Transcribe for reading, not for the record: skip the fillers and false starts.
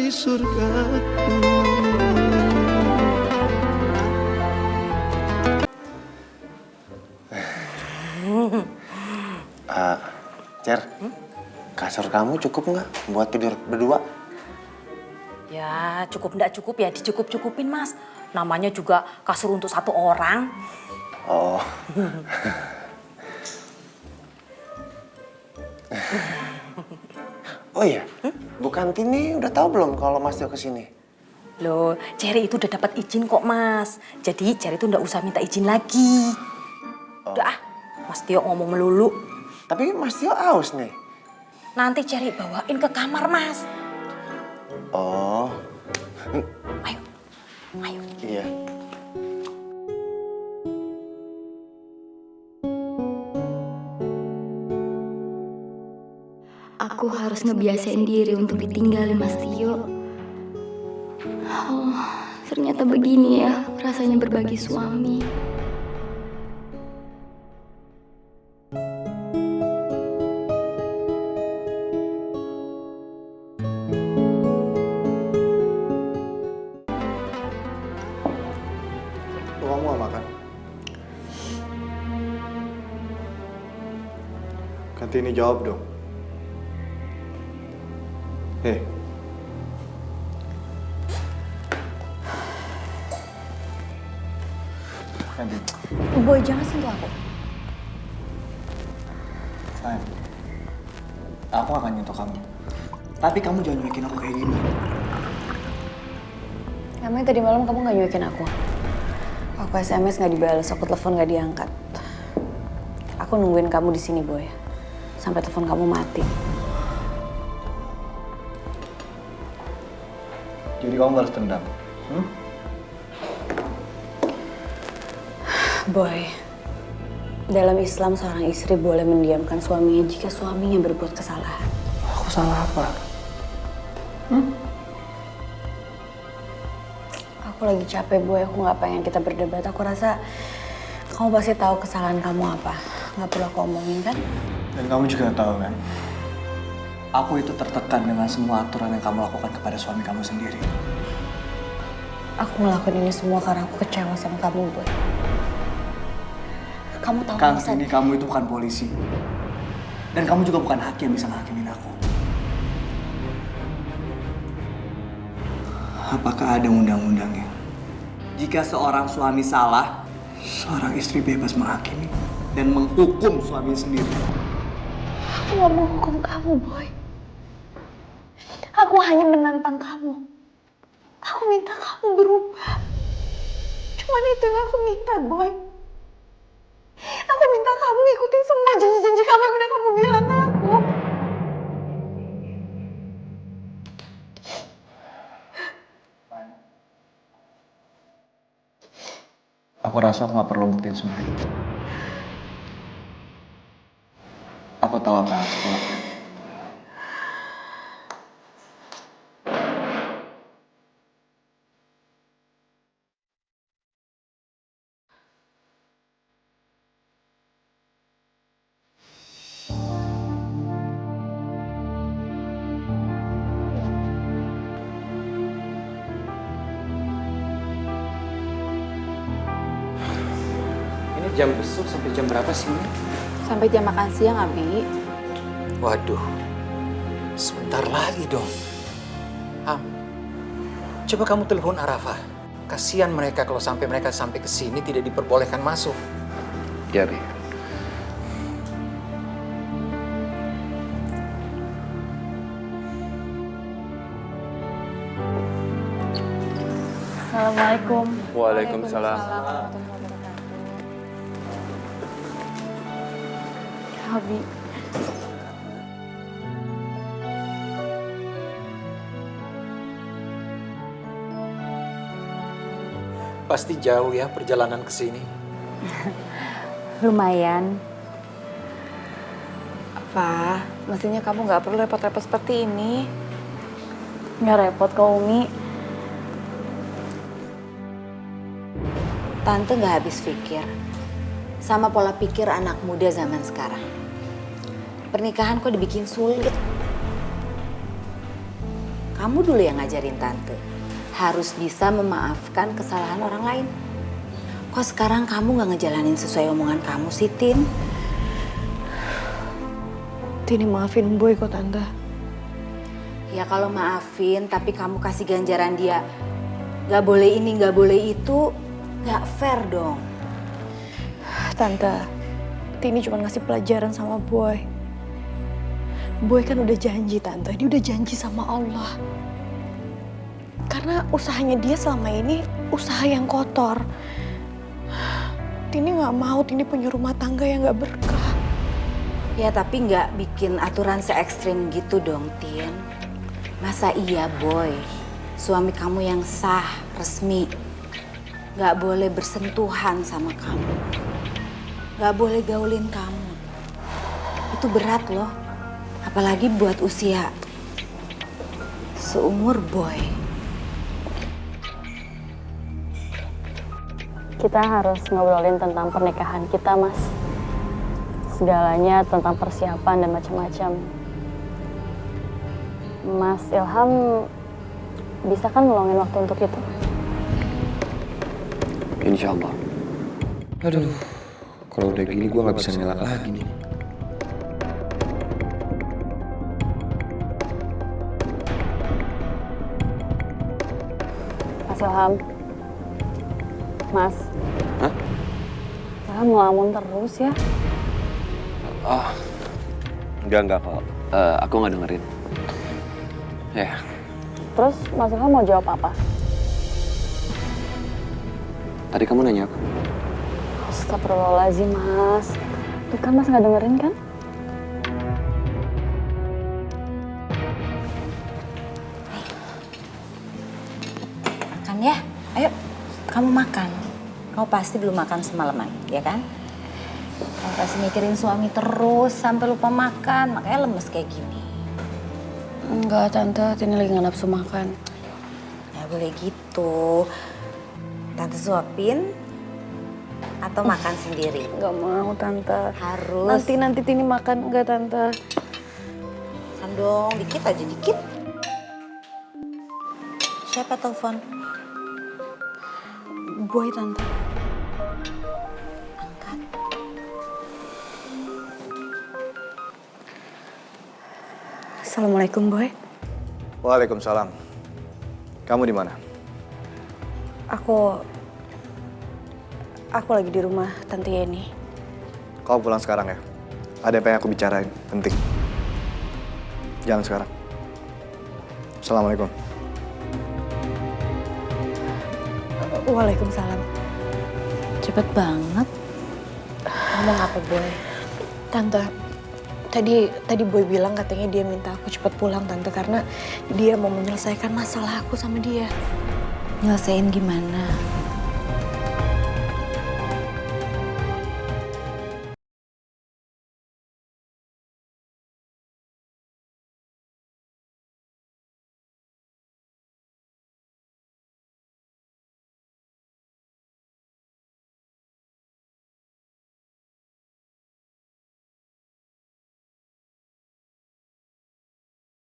di surgaku. Cer, kasur kamu cukup nggak buat tidur berdua? Ya cukup ndak cukup ya dicukup-cukupin mas. Namanya juga kasur untuk satu orang. Oh. Oh iya, Bu Kantini udah tahu belum kalau Mas Tio kesini? Loh, Cherry itu udah dapat izin kok mas. Jadi Cherry itu ndak usah minta izin lagi. Udah Mas Tio ngomong melulu. Tapi Mas Tio aus nih. Nanti Cherry bawain ke kamar mas. Oh. Ayo, ayo. Iya. Aku harus ngebiasain diri untuk ditinggalin Mas Tio. Oh, ternyata begini ya rasanya berbagi suami. Kamu mau makan? Kantini jawab dong. Hei. Kantini. Boy jangan sentuh aku. Sayang. Aku akan nyentuh kamu. Tapi kamu jangan nyuekin aku kayak gini. Emangnya tadi malam kamu gak nyuekin aku? Aku SMS gak dibalas, aku telepon gak diangkat. Aku nungguin kamu di sini Boy. Sampai telepon kamu mati. Jadi kamu balas dendam. Boy, dalam Islam seorang istri boleh mendiamkan suaminya jika suaminya berbuat kesalahan. Aku salah apa? Aku lagi capek Boy, aku gak pengen kita berdebat. Aku rasa kamu pasti tahu kesalahan kamu apa. Gak perlu aku omongin kan? Dan kamu juga tahu kan? Aku itu tertekan dengan semua aturan yang kamu lakukan kepada suami kamu sendiri. Aku ngelakuin ini semua karena aku kecewa sama kamu Boy. Kamu tahu Kantini, kamu itu bukan polisi. Dan kamu juga bukan hakim yang bisa menghakimin aku. Apakah ada undang-undangnya? Jika seorang suami salah, seorang istri bebas menghakimi dan menghukum suami sendiri. Aku gak mau hukum kamu, Boy. Aku hanya menantang kamu. Aku minta kamu berubah. Cuman itu yang aku minta, Boy. Aku minta kamu ikutin semua janji-janji kamu yang udah kamu bilang ke aku. Aku rasa aku gak perlu buktiin semua itu. Aku tahu apa yang harus aku lakukan. Ini jam besuk sampai jam berapa sih ini? Sampai jam makan siang, Abi. Waduh, sebentar lagi dong. Am, coba kamu telepon Arafah. Kasihan mereka kalau sampai mereka sampai ke sini tidak diperbolehkan masuk. Ya, Bi. Assalamualaikum. Waalaikumsalam. Abi. Pasti jauh ya perjalanan ke sini. Lumayan. Apa? Mestinya kamu nggak perlu repot-repot seperti ini. Nggak repot kok, Umi. Tante gak habis pikir sama pola pikir anak muda zaman sekarang. Pernikahan kok dibikin sulit. Kamu dulu yang ngajarin tante. Harus bisa memaafkan kesalahan orang lain. Kok sekarang kamu gak ngejalanin sesuai omongan kamu sih, Tin? Tini maafin Boy kok Tante. Ya kalau maafin, tapi kamu kasih ganjaran dia. Gak boleh ini, gak boleh itu. Gak fair dong. Tante, Tini cuma ngasih pelajaran sama Boy. Boy kan udah janji Tante, dia udah janji sama Allah. Karena usahanya dia selama ini usaha yang kotor. Tini gak mau Tini punya rumah tangga yang gak berkah. Ya tapi gak bikin aturan se-ekstrim gitu dong, Tin. Masa iya Boy, suami kamu yang sah, resmi, gak boleh bersentuhan sama kamu. Gak boleh gaulin kamu. Itu berat loh. Apalagi buat usia seumur Boy. Kita harus ngobrolin tentang pernikahan kita, Mas. Segalanya tentang persiapan dan macam-macam. Mas Ilham bisa kan ngeluangin waktu untuk itu? Insya Allah. Aduh, kalau udah gini gue nggak bisa ngelak lagi nih. Mas Ilham. Mas. Hah? Ilham ngelamun terus ya? Oh, enggak kok. Aku nggak dengerin. Ya. Terus Mas Ilham mau jawab apa? Tadi kamu nanya apa? Astagfirullahaladzim, Mas. Tuh kan Mas nggak dengerin kan? Makan ya, ayo kamu makan. Kamu pasti belum makan semalaman, ya kan? Kamu pasti mikirin suami terus sampai lupa makan, makanya lemes kayak gini. Enggak Tante, Tini lagi gak nafsu makan. Ya boleh gitu. Tante suapin atau makan sendiri? Gak mau Tante. Harus. Nanti Tini makan enggak Tante? Makan dong, dikit aja dikit. Siapa telepon? Boy Tante. Angkat. Assalamualaikum Boy. Waalaikumsalam. Kamu di mana? Aku lagi di rumah Tante Yeni. Kau pulang sekarang ya? Ada yang pengen aku bicarain, penting. Jangan sekarang. Assalamualaikum. Waalaikumsalam. Cepet banget. Ngomong apa Boy? Tante, tadi Boy bilang katanya dia minta aku cepat pulang Tante karena dia mau menyelesaikan masalah aku sama dia. Nyelesain gimana?